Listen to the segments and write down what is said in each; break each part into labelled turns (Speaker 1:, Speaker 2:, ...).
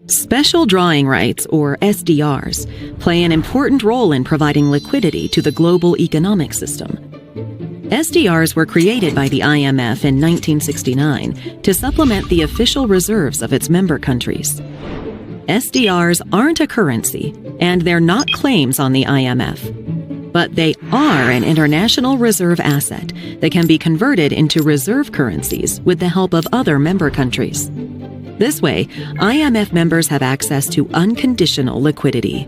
Speaker 1: Special drawing rights, or SDRs, play an important role in providing liquidity to the global economic system. SDRs were created by the IMF in 1969 to supplement the official reserves of its member countries. SDRs aren't a currency, and they're not claims on the IMF. But they are an international reserve asset that can be converted into reserve currencies with the help of other member countries. This way, IMF members have access to unconditional liquidity.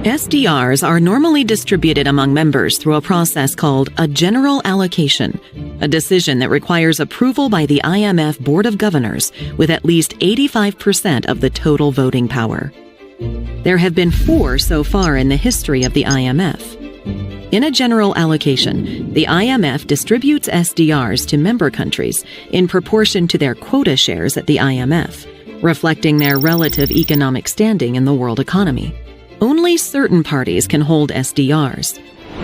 Speaker 1: SDRs are normally distributed among members through a process called a general allocation, a decision that requires approval by the IMF Board of Governors with at least 85% of the total voting power. There have been 4 so far in the history of the IMF. In a general allocation, the IMF distributes SDRs to member countries in proportion to their quota shares at the IMF, reflecting their relative economic standing in the world economy. Only certain parties can hold SDRs: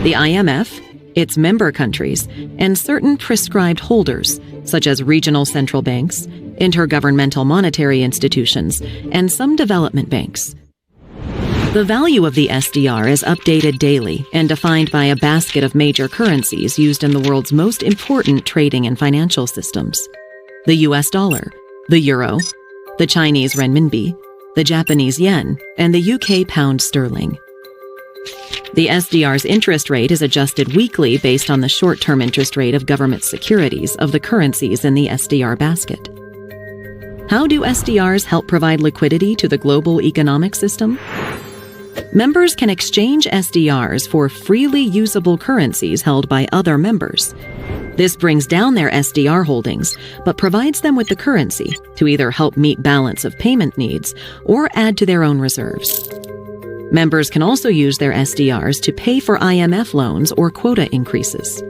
Speaker 1: the IMF, its member countries, and certain prescribed holders, such as regional central banks, intergovernmental monetary institutions, and some development banks. The value of the SDR is updated daily and defined by a basket of major currencies used in the world's most important trading and financial systems: the US dollar, the euro, the Chinese renminbi, the Japanese yen, and the UK pound sterling. The SDR's interest rate is adjusted weekly based on the short-term interest rate of government securities of the currencies in the SDR basket. How do SDRs help provide liquidity to the global economic system? Members can exchange SDRs for freely usable currencies held by other members. This brings down their SDR holdings, but provides them with the currency to either help meet balance of payment needs or add to their own reserves. Members can also use their SDRs to pay for IMF loans or quota increases.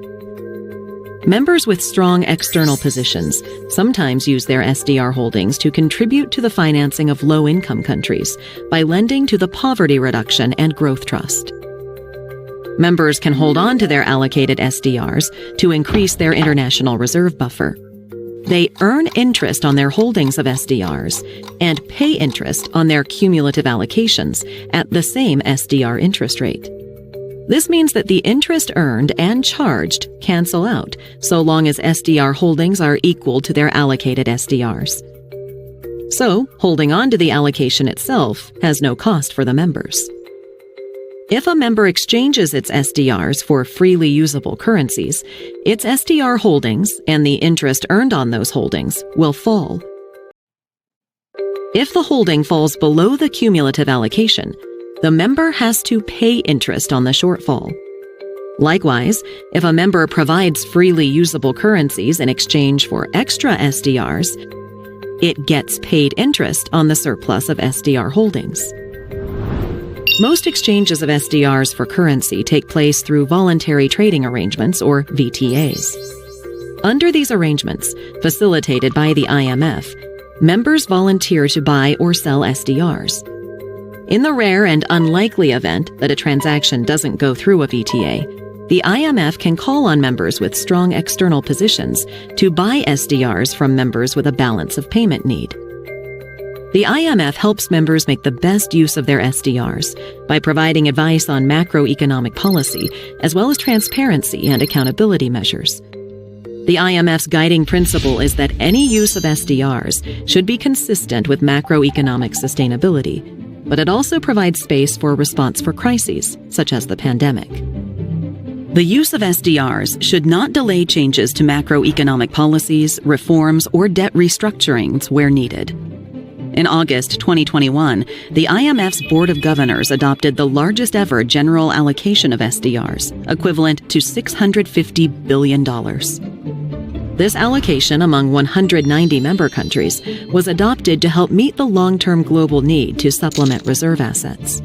Speaker 1: Members with strong external positions sometimes use their SDR holdings to contribute to the financing of low-income countries by lending to the Poverty Reduction and Growth Trust. Members can hold on to their allocated SDRs to increase their international reserve buffer. They earn interest on their holdings of SDRs and pay interest on their cumulative allocations at the same SDR interest rate. This means that the interest earned and charged cancel out so long as SDR holdings are equal to their allocated SDRs. So, holding on to the allocation itself has no cost for the members. If a member exchanges its SDRs for freely usable currencies, its SDR holdings and the interest earned on those holdings will fall. If the holding falls below the cumulative allocation, the member has to pay interest on the shortfall. Likewise, if a member provides freely usable currencies in exchange for extra SDRs, it gets paid interest on the surplus of SDR holdings. Most exchanges of SDRs for currency take place through voluntary trading arrangements, or VTAs. Under these arrangements, facilitated by the IMF, members volunteer to buy or sell SDRs. In the rare and unlikely event that a transaction doesn't go through a VTA, the IMF can call on members with strong external positions to buy SDRs from members with a balance of payment need. The IMF helps members make the best use of their SDRs by providing advice on macroeconomic policy, as well as transparency and accountability measures. The IMF's guiding principle is that any use of SDRs should be consistent with macroeconomic sustainability, but it also provides space for response for crises, such as the pandemic. The use of SDRs should not delay changes to macroeconomic policies, reforms, or debt restructurings where needed. In August 2021, the IMF's Board of Governors adopted the largest ever general allocation of SDRs, equivalent to $650 billion. This allocation among 190 member countries was adopted to help meet the long-term global need to supplement reserve assets.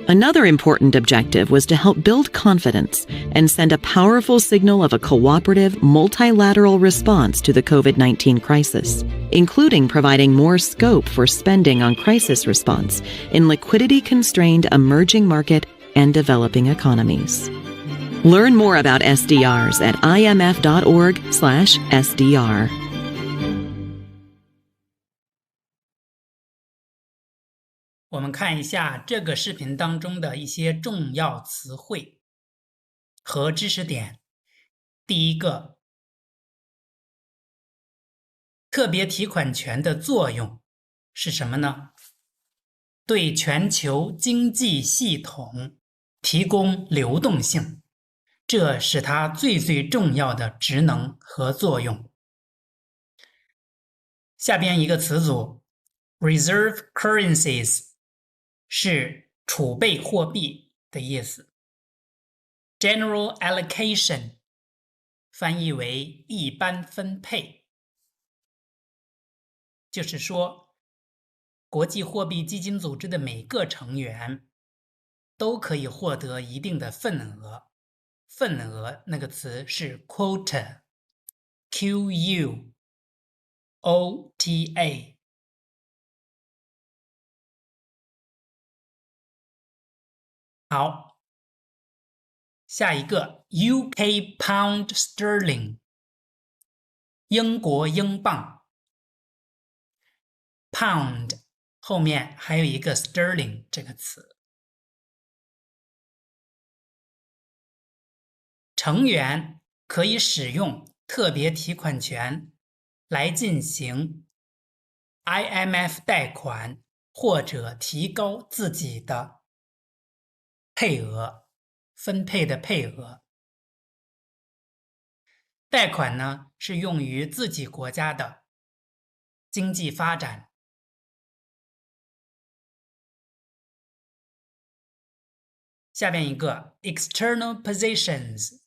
Speaker 1: Another important objective was to help build confidence and send a powerful signal of a cooperative, multilateral response to the COVID-19 crisis, including providing more scope for spending on crisis response in liquidity-constrained emerging market and developing economies. Learn more about SDRs at imf.org/SDR.
Speaker 2: 我们看一下这个视频当中的一些重要词汇和知识点。第一个，特别提款权的作用是什么呢？对全球经济系统提供流动性，这是它最重要的职能和作用。下边一个词组 reserve currencies 是储备货币的意思。General allocation 翻译为一般分配，就是说国际货币基金组织的每个成员都可以获得一定的份额。份额那个词是 quota Q-U-O-T-A。 好，下一个 UK Pound Sterling 英国英镑。 Pound 后面还有一个 Sterling 这个词。成员可以使用特别提款权来进行 IMF 贷款或者提高自己的配额，分配的配额。贷款呢是用于自己国家的经济发展。下面一个 external positions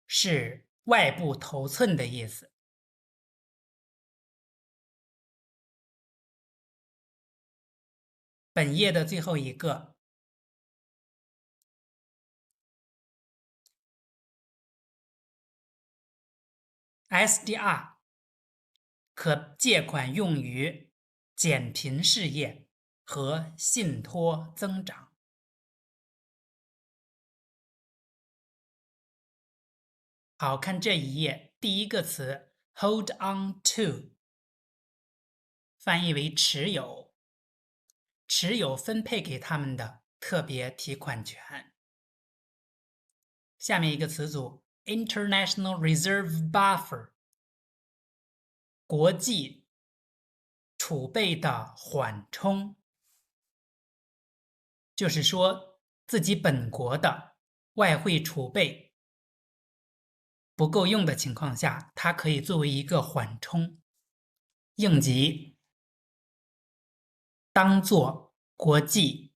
Speaker 2: 是外部头寸的意思。本页的最后一个 SDR 可借款用于减贫事业和信托增长。好，看这一页第一个词 hold on to 翻译为持有，持有分配给他们的特别提款权。下面一个词组 international reserve buffer 国际储备的缓冲，就是说自己本国的外汇储备不够用的情况下，它可以作为一个缓冲，应急当做国际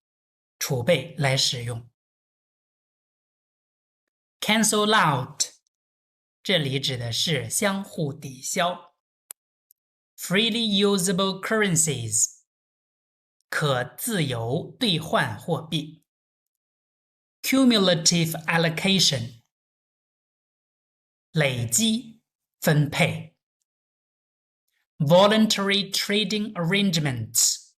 Speaker 2: 储备来使用。Cancel out 这里指的是相互抵消。Freely usable currencies 可自由兑换货币。Cumulative allocation 累积分配。Voluntary trading arrangements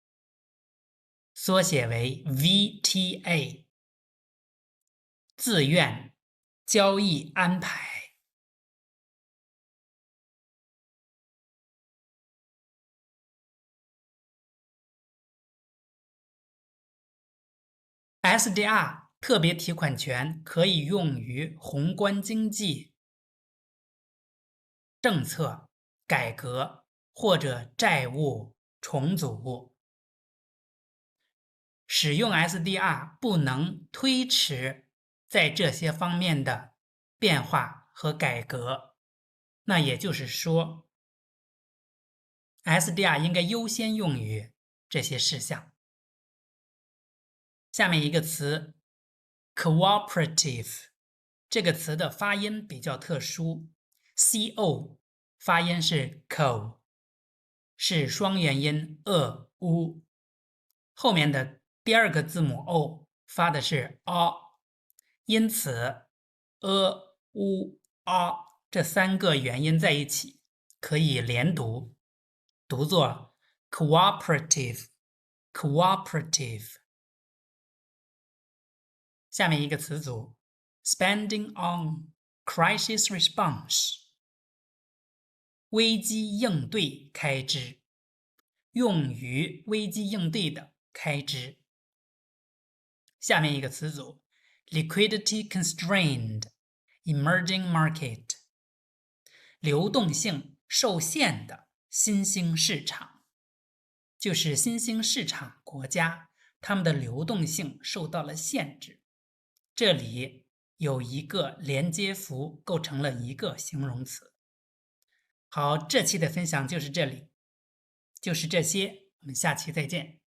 Speaker 2: 缩写为 VTA 自愿交易安排。SDR 特别提款权可以用于宏观经济政策改革或者债务重组。使用 SDR 不能推迟在这些方面的变化和改革，那也就是说 SDR 应该优先用于这些事项。下面一个词 cooperative 这个词的发音比较特殊， CO 发音是 co 是双元音 u， 后面的第二个字母 o 发的是 a， 因此 u a 这三个元音在一起可以连读，读作 cooperative。 下面一个词组 spending on crisis response 危机应对开支，用于危机应对的开支。下面一个词组 liquidity constrained emerging market， 流动性受限的新兴市场，就是新兴市场国家，它们的流动性受到了限制。这里有一个连接符构成了一个形容词。好，这期的分享就是这些，我们下期再见。